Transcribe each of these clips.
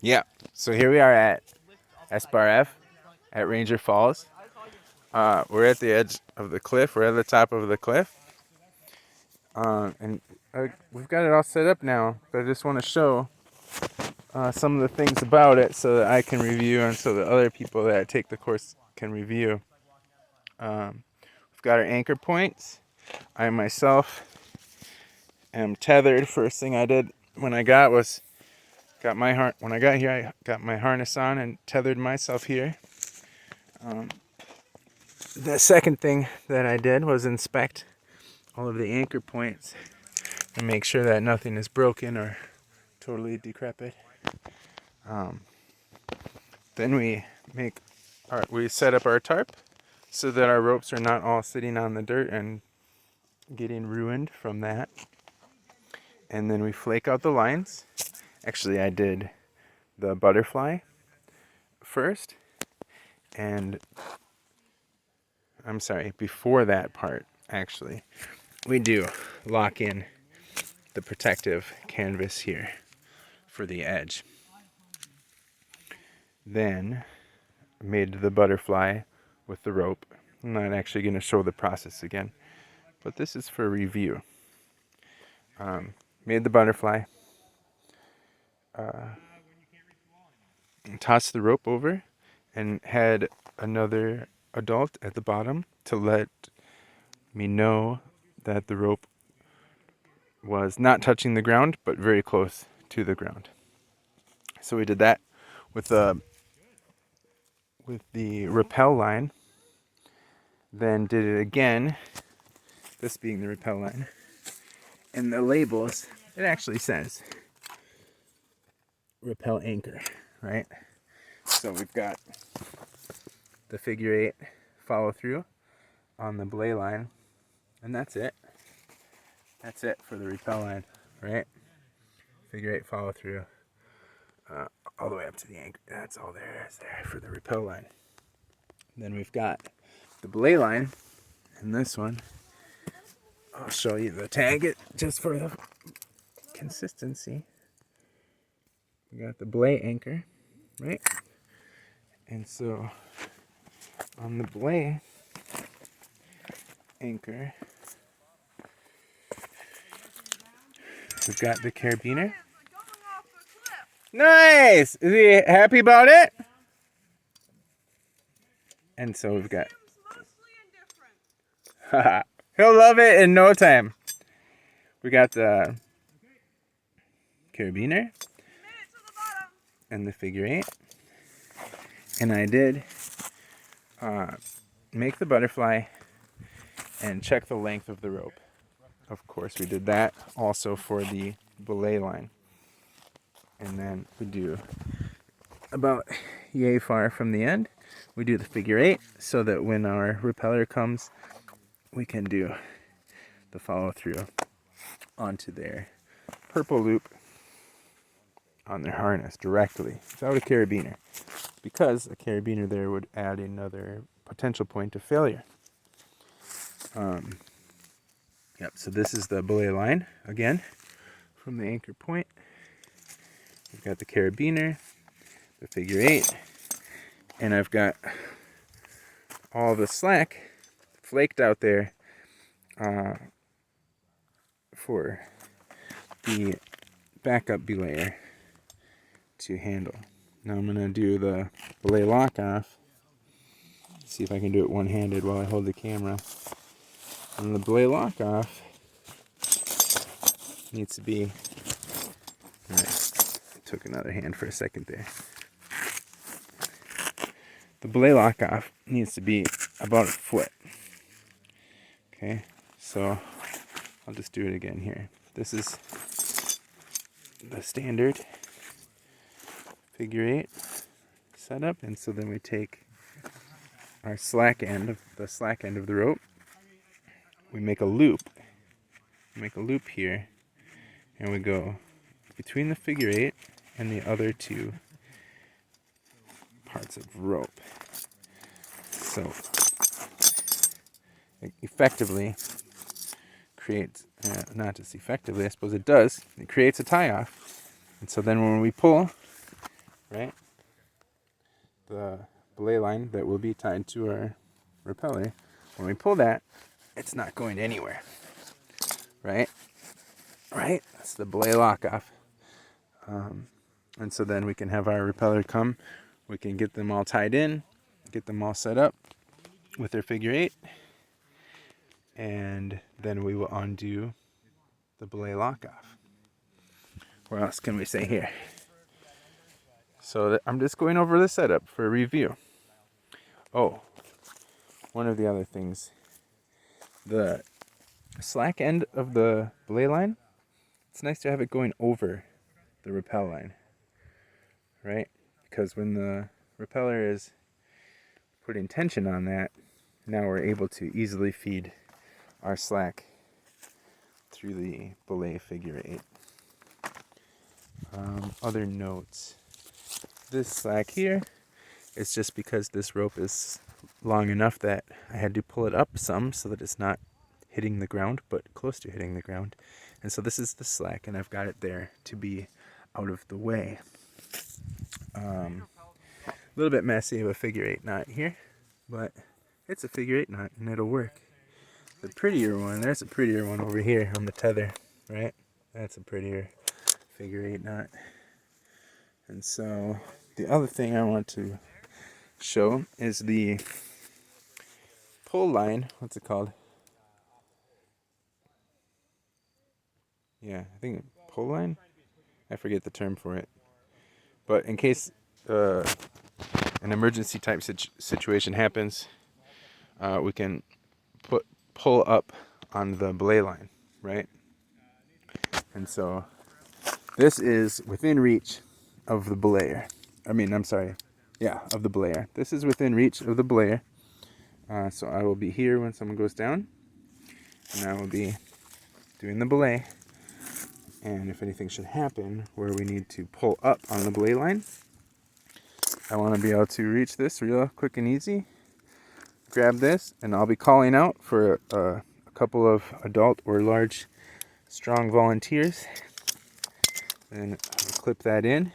Yeah. So here we are at SBRF at Ranger Falls. We're at the edge of the cliff. We're at the top of the cliff. And we've got it all set up now. But I just want to show some of the things about it so that I can review and so that other people that take the course can review. We've got our anchor points. I myself am tethered. First thing I did when I got when I got here, I got my harness on and tethered myself here. The second thing that I did was inspect all of the anchor points and make sure that nothing is broken or totally decrepit. Then we set up our tarp so that our ropes are not all sitting on the dirt and getting ruined from that. And then we flake out the lines. Actually, I did the butterfly first, and I'm sorry, before that part, actually, we do lock in the protective canvas here for the edge. Then made the butterfly with the rope. I'm not actually going to show the process again, but this is for review. Made the butterfly, tossed the rope over, and had another adult at the bottom to let me know that the rope was not touching the ground, but very close to the ground. So we did that with the rappel line, then did it again, this being the rappel line. And the labels, it actually says rappel anchor, right? So we've got the figure 8 follow through on the belay line, and that's it. That's it for the rappel line, right? Figure 8 follow through all the way up to the anchor. That's all there is there for the rappel line. Then we've got the belay line, and this one, I'll show you the tag just for the consistency. We got the belay anchor, right? And so on the belay anchor, we've got the carabiner. Nice! Is he happy about it? And so we've got... He'll love it in no time. We got the carabiner and the figure 8. And I did make the butterfly and check the length of the rope. Of course, we did that also for the belay line. And then we do about yay far from the end, we do the figure 8 so that when our repeller comes, we can do the follow through onto their purple loop on their harness directly without a carabiner, because a carabiner there would add another potential point of failure. Yep, so this is the belay line again from the anchor point. We've got the carabiner, the figure 8, and I've got all the slack flaked out there for the backup belayer to handle. Now I'm going to do the belay lock off. See if I can do it one-handed while I hold the camera. And the belay lock off needs to be... Alright, I took another hand for a second there. The belay lock off needs to be about a foot. Okay, so I'll just do it again here. This is the standard figure 8 setup, and so then we take our slack end of the rope. We make a loop. Here, and we go between the figure 8 and the other two parts of rope. So it effectively creates, not just effectively, I suppose it does, it creates a tie off. And so then when we pull, right? The belay line that will be tied to our repeller. When we pull that, it's not going anywhere, right? Right? That's the belay lock off. And so then we can have our repeller come. We can get them all tied in, get them all set up with their figure eight, and then we will undo the belay lock off. What else can we say here? So I'm just going over the setup for a review. Oh, one of the other things, the slack end of the belay line, it's nice to have it going over the rappel line, right? Because when the repeller is putting tension on that, now we're able to easily feed our slack through the belay figure eight. Other notes. This slack here is just because this rope is long enough that I had to pull it up some so that it's not hitting the ground, but close to hitting the ground. And so this is the slack, and I've got it there to be out of the way. A little bit messy of a figure eight knot here, but it's a figure eight knot and it'll work. The prettier one, there's a prettier one over here on the tether, right? That's a prettier figure eight knot. And so the other thing I want to show is the pull line. What's it called? Yeah, I think pull line? I forget the term for it. But in case an emergency type situation happens, we can pull up on the belay line, right? And so this is within reach of the belayer. Of the belayer. This is within reach of the belayer. So I will be here when someone goes down, and I will be doing the belay. And if anything should happen where we need to pull up on the belay line, I want to be able to reach this real quick and easy, grab this, and I'll be calling out for a couple of adult or large strong volunteers. Then I'll clip that in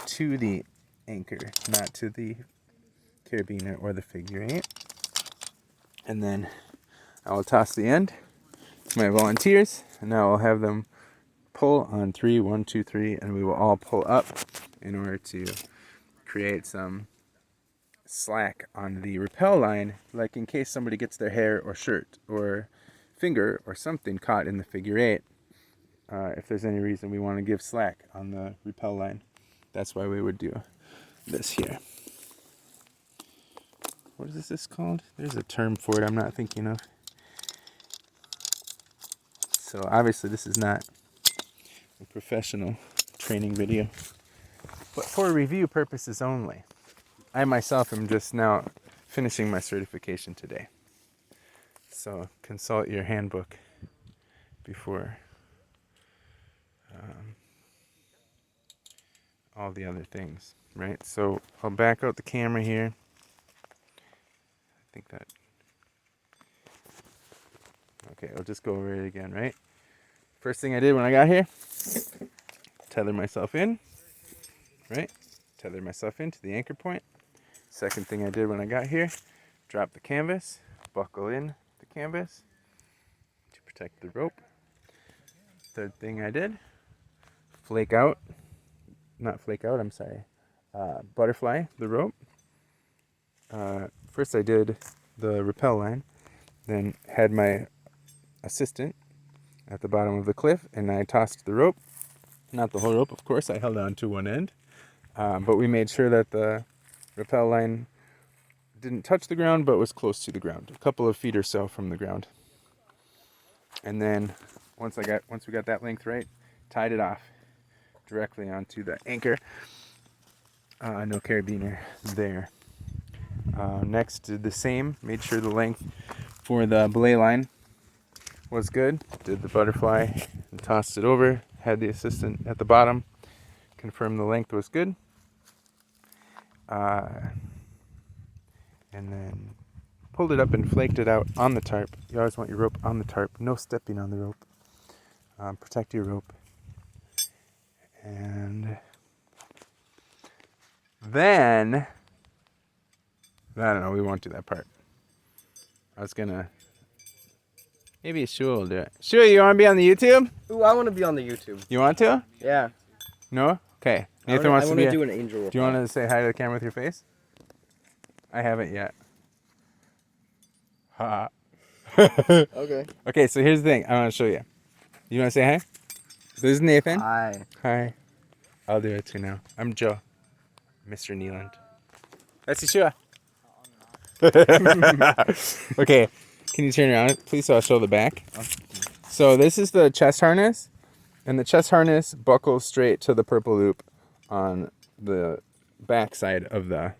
to the anchor, not to the carabiner or the figure eight. And then I will toss the end to my volunteers, and now I'll have them pull on 3, 1, 2, 3, and we will all pull up in order to create some slack on the rappel line, like in case somebody gets their hair or shirt or finger or something caught in the figure eight. If there's any reason we want to give slack on the rappel line, that's why we would do this here. What is this called? There's a term for it I'm not thinking of. So obviously this is not a professional training video, but for review purposes only. I myself am just now finishing my certification today. So consult your handbook before all the other things, right? So I'll back out the camera here. I think that... Okay, I'll just go over it again, right? First thing I did when I got here, tether myself in, right? Tether myself into the anchor point. Second thing I did when I got here, drop the canvas, buckle in the canvas to protect the rope. Third thing I did, butterfly the rope. First I did the rappel line, then had my assistant at the bottom of the cliff, and I tossed the rope. Not the whole rope, of course, I held on to one end. But we made sure that the rappel line didn't touch the ground, but was close to the ground, a couple of feet or so from the ground. And then once we got that length right, tied it off directly onto the anchor. No carabiner there. Next, did the same. Made sure the length for the belay line was good. Did the butterfly and tossed it over. Had the assistant at the bottom confirm the length was good. And then pulled it up and flaked it out on the tarp. You always want your rope on the tarp. No stepping on the rope. Protect your rope. And Then, I don't know, we won't do that part. I was gonna, maybe Shua will do it. Shua, you want to be on the YouTube? Ooh, I want to be on the YouTube. You want to? Yeah. No? Okay. Nathan wants to be. I want to do an angel. Do you want to say hi to the camera with your face? I haven't yet. Ha. Okay. Okay, so here's the thing. I want to show you. You want to say hi? This is Nathan. Hi. Hi. I'll do it too now. I'm Joe. Mr. Nealand. That's Yeshua. Okay, can you turn around, please, so I'll show the back? So this is the chest harness, and the chest harness buckles straight to the purple loop on the back side of the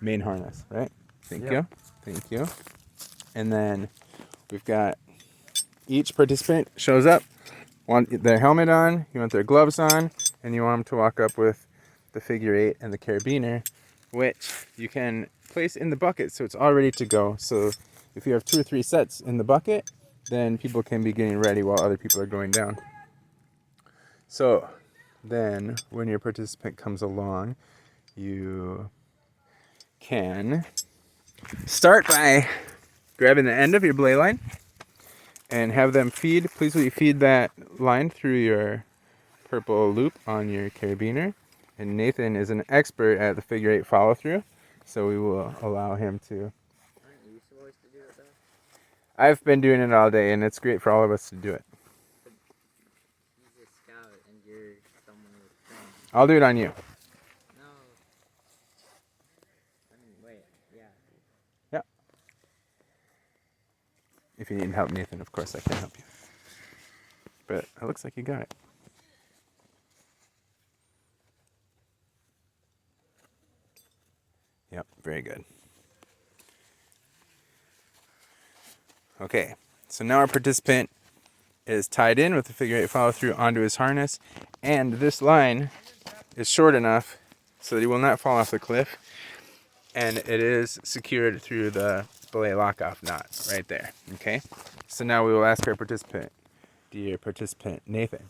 main harness, right? Thank you. Thank you. And then we've got each participant shows up, want their helmet on, you want their gloves on, and you want them to walk up with the figure 8 and the carabiner, which you can place in the bucket so it's all ready to go. So if you have 2 or 3 sets in the bucket, then people can be getting ready while other people are going down. So then when your participant comes along, you can start by grabbing the end of your belay line and have them feed. Please will you feed that line through your purple loop on your carabiner. And Nathan is an expert at the figure 8 follow through, so we will allow him to. Aren't you supposed to do it though? I've been doing it all day, and it's great for all of us to do it. But he's a scout and you're someone with training. I'll do it on you. No. I mean, wait. Yeah. Yeah. If you need help, Nathan, of course I can help you. But it looks like you got it. Yep, very good. Okay, so now our participant is tied in with the figure 8 follow through onto his harness, and this line is short enough so that he will not fall off the cliff, and it is secured through the belay lock-off knot right there. Okay, so now we will ask our participant, dear participant Nathan,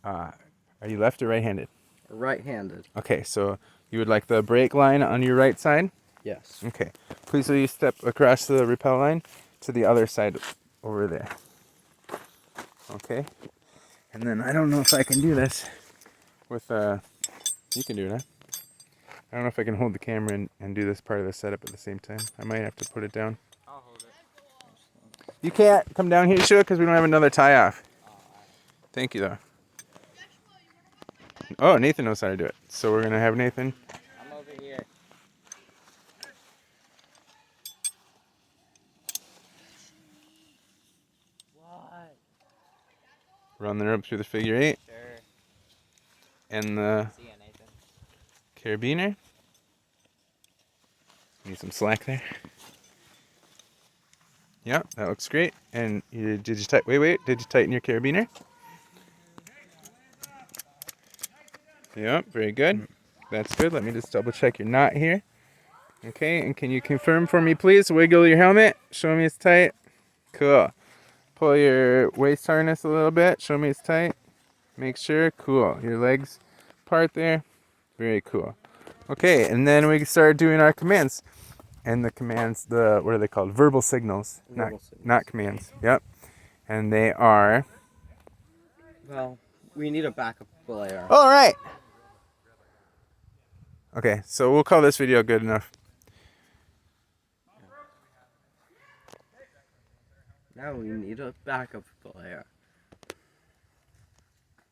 are you left or right-handed? Right-handed. Okay, so you would like the brake line on your right side? Yes. Okay. Please will you step across the rappel line to the other side over there. Okay. And then I don't know if I can do this with you can do it, huh? I don't know if I can hold the camera and do this part of the setup at the same time. I might have to put it down. I'll hold it. You can't come down here, Shua, because we don't have another tie off. Thank you though. Oh, Nathan knows how to do it. So we're gonna have Nathan. I'm over here. What? Run the rope through the figure 8 Sure. and the See ya, Nathan. carabiner. Need some slack there. Yeah, that looks great. And did you tighten your carabiner? Yep, very good. That's good. Let me just double check your knot here. Okay, and can you confirm for me, please? Wiggle your helmet. Show me it's tight. Cool. Pull your waist harness a little bit. Show me it's tight. Make sure. Cool. Your legs part there. Very cool. Okay, and then we start doing our commands. And the commands, what are they called? Verbal signals. Not commands. Yep. And they are... Well, we need a backup belayer. All right. Okay, so we'll call this video good enough. Now we need a backup belayer.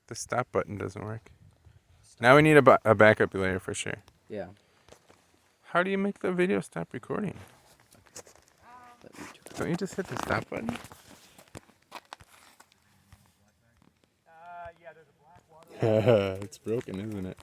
The stop button doesn't work. Now we need a backup layer for sure. Yeah. How do you make the video stop recording? Don't you just hit the stop button? Yeah, there's a black water. It's broken, isn't it?